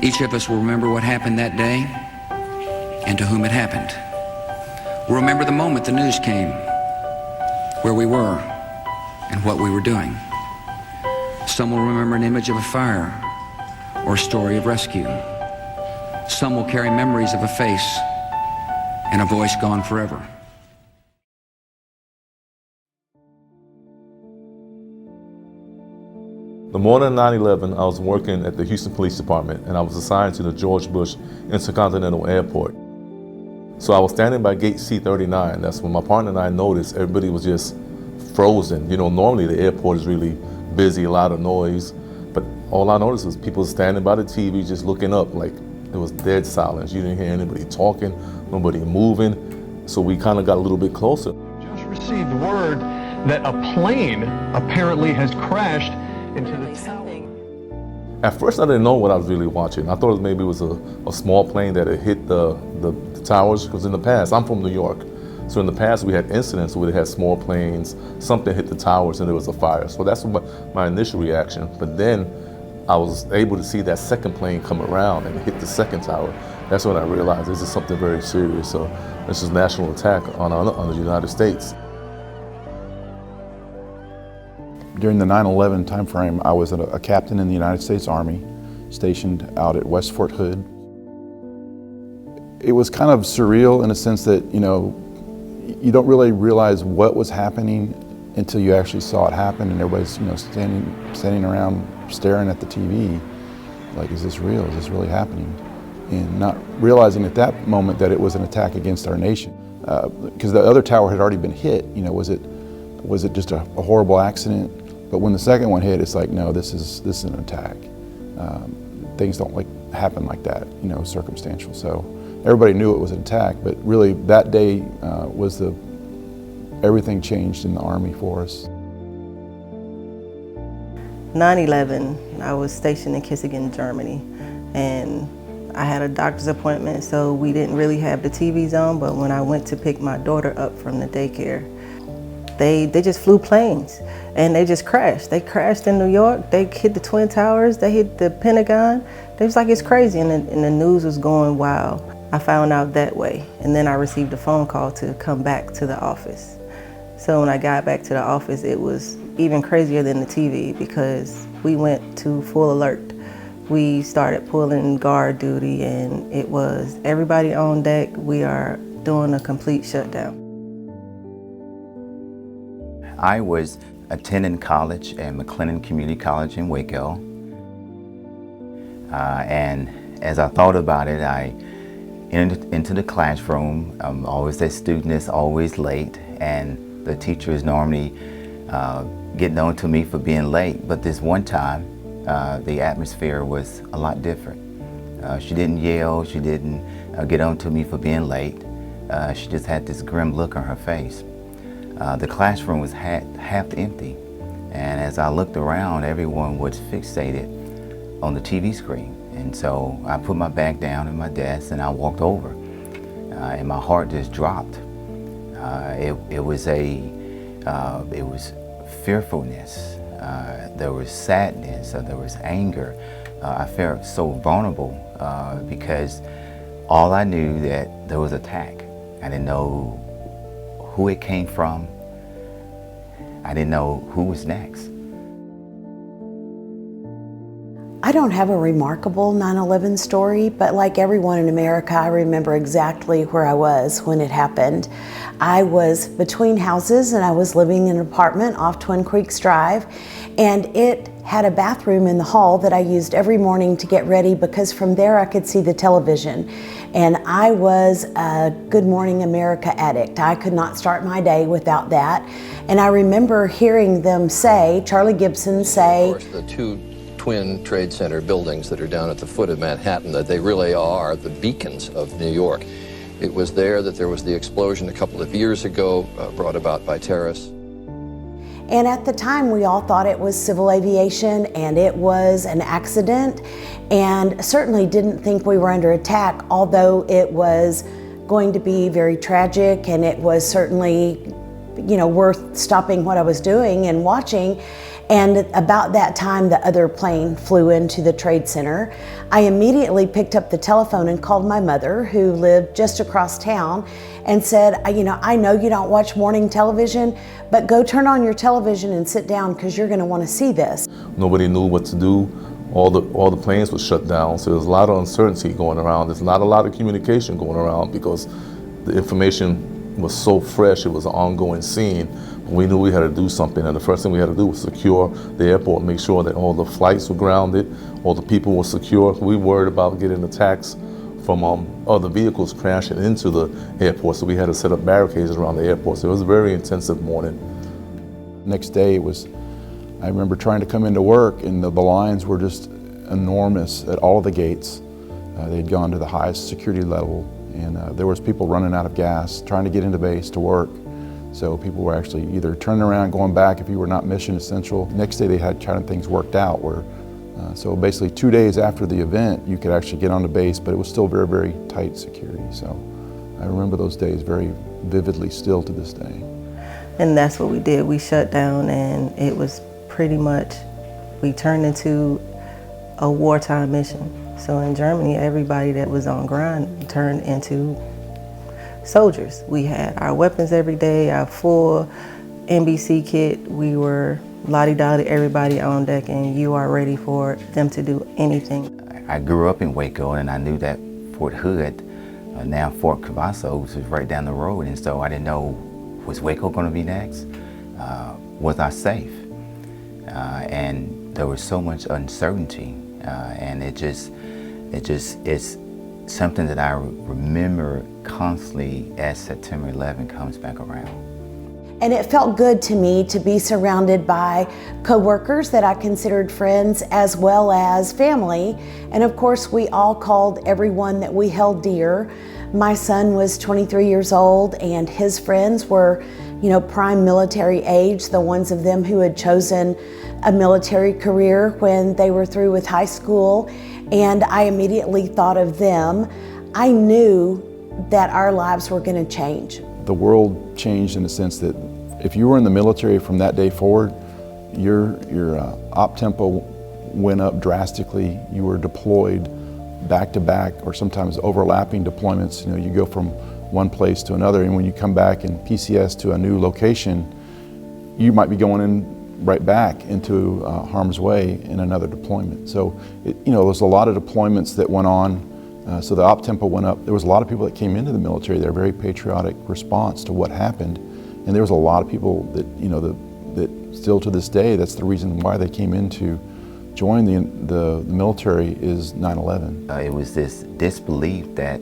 Each of us will remember what happened that day and to whom it happened. We'll remember the moment the news came, where we were and what we were doing. Some will remember an image of a fire or a story of rescue. Some will carry memories of a face and a voice gone forever. The morning of 9/11, I was working at the Houston Police Department and I was assigned to the George Bush Intercontinental Airport. So I was standing by gate C39. That's when my partner and I noticed everybody was just frozen. You know, normally the airport is really busy, a lot of noise, but all I noticed was people standing by the TV just looking up, like it was dead silence. You didn't hear anybody talking, nobody moving. So we kind of got a little bit closer. Just received word that a plane apparently has crashed into the tower. At first, I didn't know what I was really watching. I thought maybe it was a small plane that had hit the towers, because in the past, I'm from New York, so in the past we had incidents where they had small planes, something hit the towers and there was a fire. So that's my initial reaction. But then I was able to see that second plane come around and hit the second tower. That's when I realized this is something very serious. So this is a national attack on the United States. During the 9/11 timeframe, I was a captain in the United States Army, stationed out at West Fort Hood. It was kind of surreal in a sense that, you know, you don't really realize what was happening until you actually saw it happen, and everybody's, you know, standing around staring at the TV, like, is this real? Is this really happening? And not realizing at that moment that it was an attack against our nation, because the other tower had already been hit. You know, was it just a horrible accident? But when the second one hit, it's like, no, this is an attack. Things don't happen like that, you know, circumstantial. So everybody knew it was an attack, but really that day was everything changed in the Army for us. 9/11, I was stationed in Kissingen, Germany, and I had a doctor's appointment, so we didn't really have the TVs on, but when I went to pick my daughter up from the daycare, they just flew planes and they just crashed. They crashed in New York, they hit the Twin Towers, they hit the Pentagon. It was like, it's crazy, and the news was going wild. I found out that way, and then I received a phone call to come back to the office. So when I got back to the office, it was even crazier than the TV, because we went to full alert. We started pulling guard duty, and it was everybody on deck. We are doing a complete shutdown. I was attending college at McLennan Community College in Waco. And as I thought about it, I entered into the classroom. I'm always that student that's always late, and the teacher is normally getting on to me for being late. But this one time, the atmosphere was a lot different. She didn't yell, she didn't get on to me for being late. She just had this grim look on her face. The classroom was half empty, and as I looked around, everyone was fixated on the TV screen. And so I put my bag down at my desk and I walked over, and my heart just dropped. It was fearfulness, there was sadness, there was anger. I felt so vulnerable because all I knew that there was an attack. I didn't know who it came from. I didn't know who was next. I don't have a remarkable 9/11 story, but like everyone in America, I remember exactly where I was when it happened. I was between houses and I was living in an apartment off Twin Creeks Drive, and it had a bathroom in the hall that I used every morning to get ready, because from there I could see the television. And I was a Good Morning America addict. I could not start my day without that. And I remember hearing them say, Charlie Gibson say, of course, the two Twin Trade Center buildings that are down at the foot of Manhattan, that they really are the beacons of New York. It was there that there was the explosion a couple of years ago brought about by terrorists. And at the time, we all thought it was civil aviation and it was an accident, and certainly didn't think we were under attack, although it was going to be very tragic, and it was certainly, you know, worth stopping what I was doing and watching. And about that time, the other plane flew into the Trade Center. I immediately picked up the telephone and called my mother, who lived just across town, and said, I know you don't watch morning television, but go turn on your television and sit down because you're going to want to see this. Nobody knew what to do. All the planes were shut down, so there's a lot of uncertainty going around. There's not a lot of communication going around because the information was so fresh. It was an ongoing scene. We knew we had to do something, and the first thing we had to do was secure the airport, make sure that all the flights were grounded, all the people were secure. We worried about getting attacks from other vehicles crashing into the airport, so we had to set up barricades around the airport. So it was a very intensive morning. Next day, I remember trying to come into work, and the lines were just enormous at all of the gates. They'd gone to the highest security level, and there was people running out of gas, trying to get into base to work. So people were actually either turning around, going back if you were not mission essential. Next day they had kind of things worked out where, so basically 2 days after the event, you could actually get onto base, but it was still very, very tight security. So I remember those days very vividly still to this day. And that's what we did. We shut down, and it was pretty much, we turned into a wartime mission. So in Germany, everybody that was on ground turned into soldiers. We had our weapons every day, our full NBC kit. We were lottie-dottie, everybody on deck, and you are ready for them to do anything. I grew up in Waco, and I knew that Fort Hood, now Fort Cavazos, was right down the road, and so I didn't know, was Waco going to be next? Was I safe? And there was so much uncertainty, and it's something that I remember constantly as September 11 comes back around. And it felt good to me to be surrounded by coworkers that I considered friends as well as family. And of course, we all called everyone that we held dear. My son was 23 years old, and his friends were, prime military age, the ones of them who had chosen a military career when they were through with high school. And I immediately thought of them. I knew that our lives were going to change. The world changed in the sense that if you were in the military from that day forward, your op tempo went up drastically. You were deployed back to back, or sometimes overlapping deployments. You go from one place to another, and when you come back in PCS to a new location, you might be going in right back into harm's way in another deployment. So, there's a lot of deployments that went on. So the op tempo went up. There was a lot of people that came into the military. They're very patriotic response to what happened, and there was a lot of people that that still to this day, that's the reason why they came in to join the military is 9/11. It was this disbelief that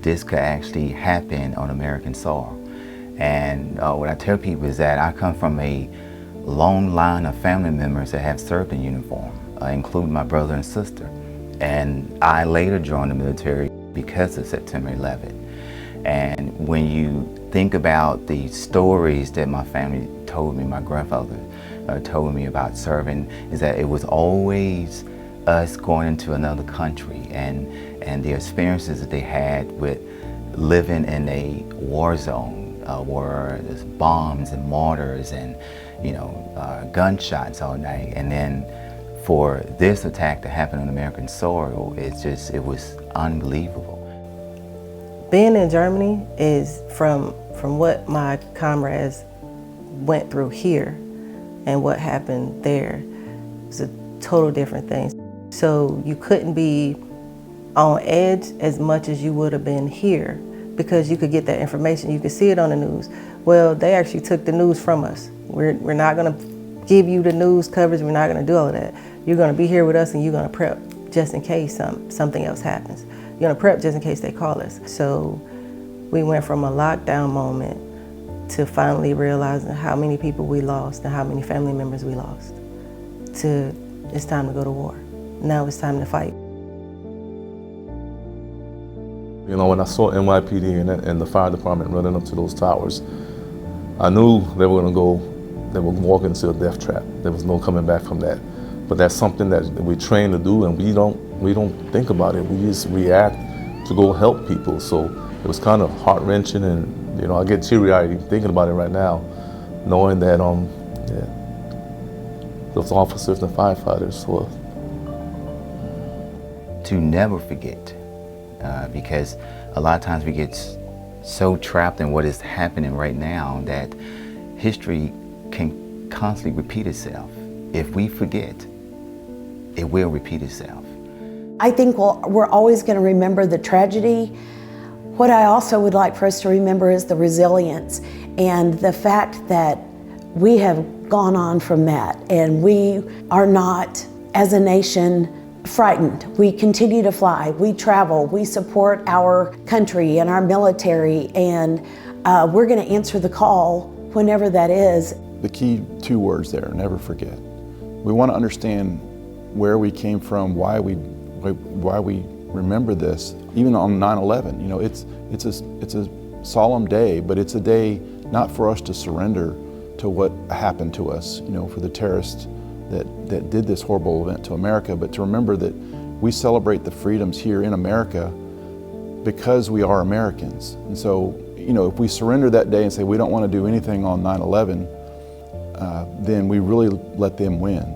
this could actually happen on American soil. And what I tell people is that I come from a long line of family members that have served in uniform, including my brother and sister. And I later joined the military because of September 11. And when you think about the stories that my family told me, my grandfather told me about serving, is that it was always us going into another country and the experiences that they had with living in a war zone where there's bombs and mortars and gunshots all night. And then for this attack to happen on American soil, it was unbelievable. Being in Germany is from what my comrades went through here and what happened there. It's a total different thing. So you couldn't be on edge as much as you would have been here because you could get that information. You could see it on the news. Well, they actually took the news from us. We're not going to give you the news coverage. We're not going to do all of that. You're going to be here with us, and you're going to prep just in case something else happens. You're going to prep just in case they call us. So we went from a lockdown moment to finally realizing how many people we lost and how many family members we lost, to it's time to go to war. Now it's time to fight. When I saw NYPD and the fire department running up to those towers, I knew they were going to go, they were walking into a death trap. There was no coming back from that. But that's something that we train to do, and we don't think about it. We just react to go help people. So it was kind of heart-wrenching, and I get teary-eyed thinking about it right now, knowing that those officers and firefighters were. To never forget, because a lot of times we get so trapped in what is happening right now that history can constantly repeat itself. If we forget, it will repeat itself. I think we're always going to remember the tragedy. What I also would like for us to remember is the resilience and the fact that we have gone on from that, and we are not, as a nation, frightened. We continue to fly, we travel, we support our country and our military, and we're going to answer the call whenever that is. The key two words there, never forget. We want to understand where we came from, why we remember this. Even on 9/11, you know, it's a solemn day, but it's a day not for us to surrender to what happened to us, you know, for the terrorists that did this horrible event to America, but to remember that we celebrate the freedoms here in America because we are Americans. And so, you know, if we surrender that day and say we don't want to do anything on 9/11, then we really let them win.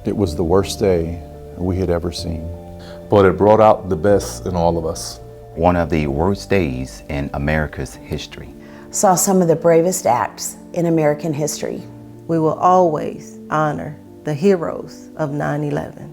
It was the worst day we had ever seen. But it brought out the best in all of us. One of the worst days in America's history. Saw some of the bravest acts in American history. We will always honor the heroes of 9/11.